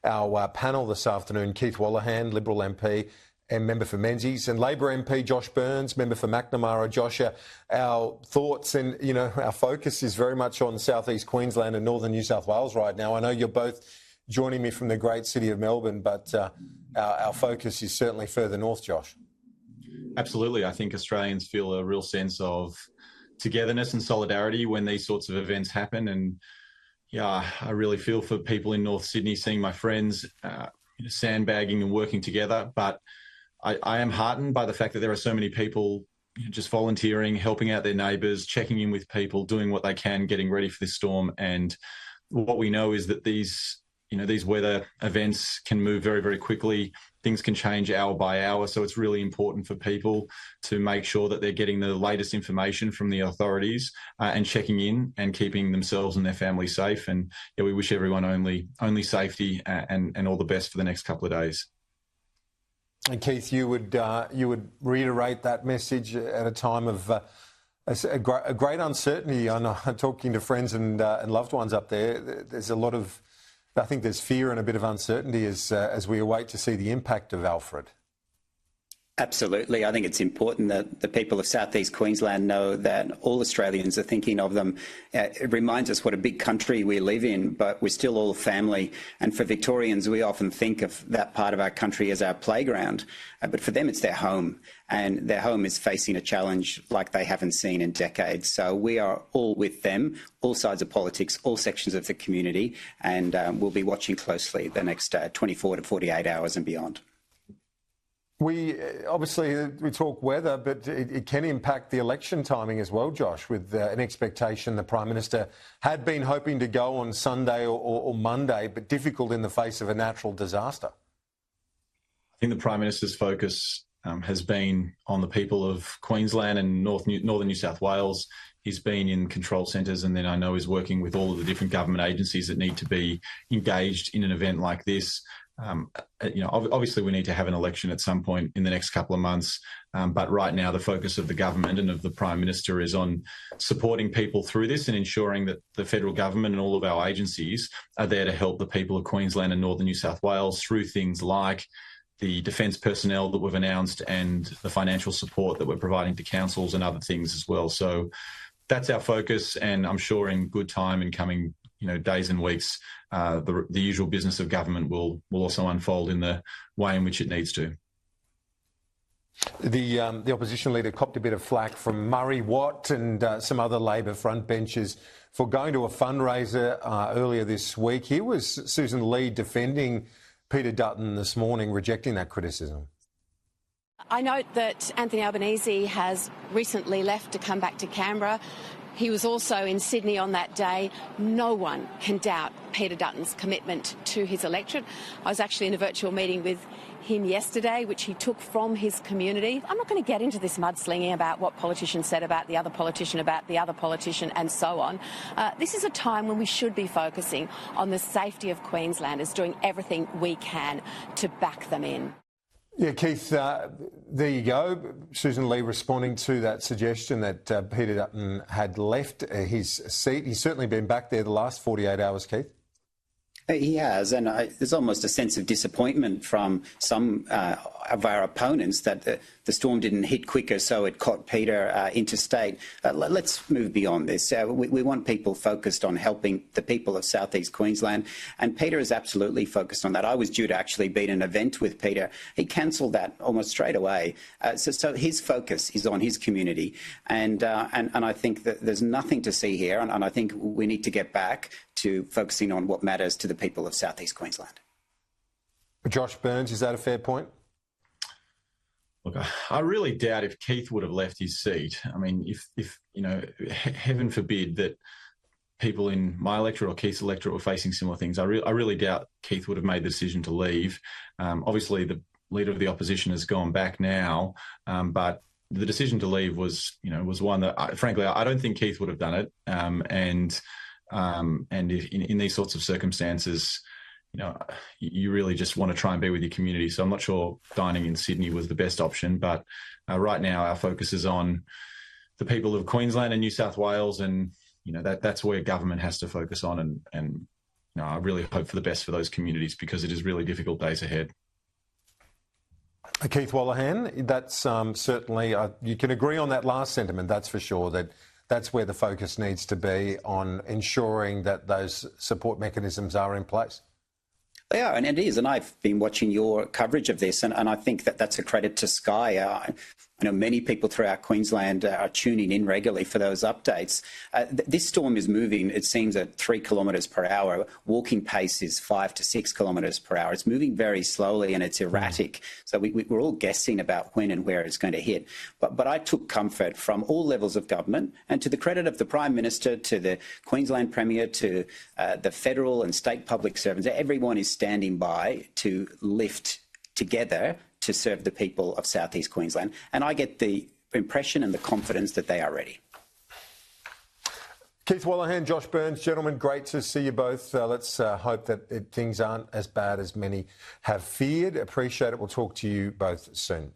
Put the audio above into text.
our panel this afternoon, Keith Wallahan, Liberal MP and member for Menzies, and Labor MP Josh Burns, member for Macnamara. Josh, our thoughts and, our focus is very much on southeast Queensland and northern New South Wales right now. I know you're both joining me from the great city of Melbourne, but our focus is certainly further north, Josh. Absolutely. I think Australians feel a real sense of togetherness and solidarity when these sorts of events happen. And yeah, I really feel for people in North Sydney, seeing my friends sandbagging and working together. But I am heartened by the fact that there are so many people just volunteering, helping out their neighbours, checking in with people, doing what they can, getting ready for this storm. And what we know is that these weather events can move very, very quickly. Things can change hour by hour. So it's really important for people to make sure that they're getting the latest information from the authorities and checking in and keeping themselves and their families safe. And we wish everyone only safety and all the best for the next couple of days. And Keith, you would reiterate that message at a time of a great uncertainty. I know, talking to friends and loved ones up there, there's a lot of, I think there's fear and a bit of uncertainty as we await to see the impact of Alfred. Absolutely. I think it's important that the people of southeast Queensland know that all Australians are thinking of them. It reminds us what a big country we live in, but we're still all family. And for Victorians, we often think of that part of our country as our playground, but for them it's their home. And their home is facing a challenge like they haven't seen in decades. So we are all with them, all sides of politics, all sections of the community, and we'll be watching closely the next 24 to 48 hours and beyond. We talk weather, but it can impact the election timing as well, Josh, with an expectation the Prime Minister had been hoping to go on Sunday or Monday, but difficult in the face of a natural disaster. I think the Prime Minister's focus has been on the people of Queensland and northern New South Wales. He's been in control centres, and then I know he's working with all of the different government agencies that need to be engaged in an event like this. Obviously we need to have an election at some point in the next couple of months, but right now the focus of the government and of the Prime Minister is on supporting people through this and ensuring that the federal government and all of our agencies are there to help the people of Queensland and northern New South Wales through things like the defence personnel that we've announced and the financial support that we're providing to councils and other things as well. So that's our focus, and I'm sure in good time in coming days and weeks, the usual business of government will also unfold in the way in which it needs to. The opposition leader copped a bit of flack from Murray Watt and some other Labor frontbenchers for going to a fundraiser earlier this week. Here was Susan Lee defending Peter Dutton this morning, rejecting that criticism. I note that Anthony Albanese has recently left to come back to Canberra. He was also in Sydney on that day. No one can doubt Peter Dutton's commitment to his electorate. I was actually in a virtual meeting with him yesterday, which he took from his community. I'm not going to get into this mudslinging about what politician said about the other politician, and so on. This is a time when we should be focusing on the safety of Queenslanders, doing everything we can to back them in. Yeah, Keith, there you go. Susan Lee responding to that suggestion that Peter Dutton had left his seat. He's certainly been back there the last 48 hours, Keith. He has, and there's almost a sense of disappointment from some of our opponents that the storm didn't hit quicker, so it caught Peter interstate. Let's move beyond this. We want people focused on helping the people of southeast Queensland, and Peter is absolutely focused on that. I was due to actually be at an event with Peter. He cancelled that almost straight away. So his focus is on his community, and I think that there's nothing to see here, and I think we need to get back to focusing on what matters to the people of southeast Queensland. Josh Burns, is that a fair point? Look, I really doubt if Keith would have left his seat. I mean, if heaven forbid that people in my electorate or Keith's electorate were facing similar things, I really doubt Keith would have made the decision to leave. Obviously, the leader of the opposition has gone back now, but the decision to leave was one that, frankly, I don't think Keith would have done it. And if in these sorts of circumstances, you really just want to try and be with your community. So I'm not sure dining in Sydney was the best option, but right now our focus is on the people of Queensland and New South Wales, and that's where government has to focus on. And I really hope for the best for those communities, because it is really difficult days ahead. Keith Wallahan, that's certainly, you can agree on that last sentiment, that's for sure, that that's where the focus needs to be, on ensuring that those support mechanisms are in place. They are, and it is. And I've been watching your coverage of this, and I think that that's a credit to Sky. I know many people throughout Queensland are tuning in regularly for those updates. This storm is moving, it seems, at 3 kilometres per hour. Walking pace is 5 to 6 kilometres per hour. It's moving very slowly and it's erratic. So we're all guessing about when and where it's going to hit. But I took comfort from all levels of government, and to the credit of the Prime Minister, to the Queensland Premier, to the federal and state public servants, everyone is standing by to lift together to serve the people of South East Queensland. And I get the impression and the confidence that they are ready. Keith Wallahan, Josh Burns, gentlemen, great to see you both. Let's hope that things aren't as bad as many have feared. Appreciate it. We'll talk to you both soon.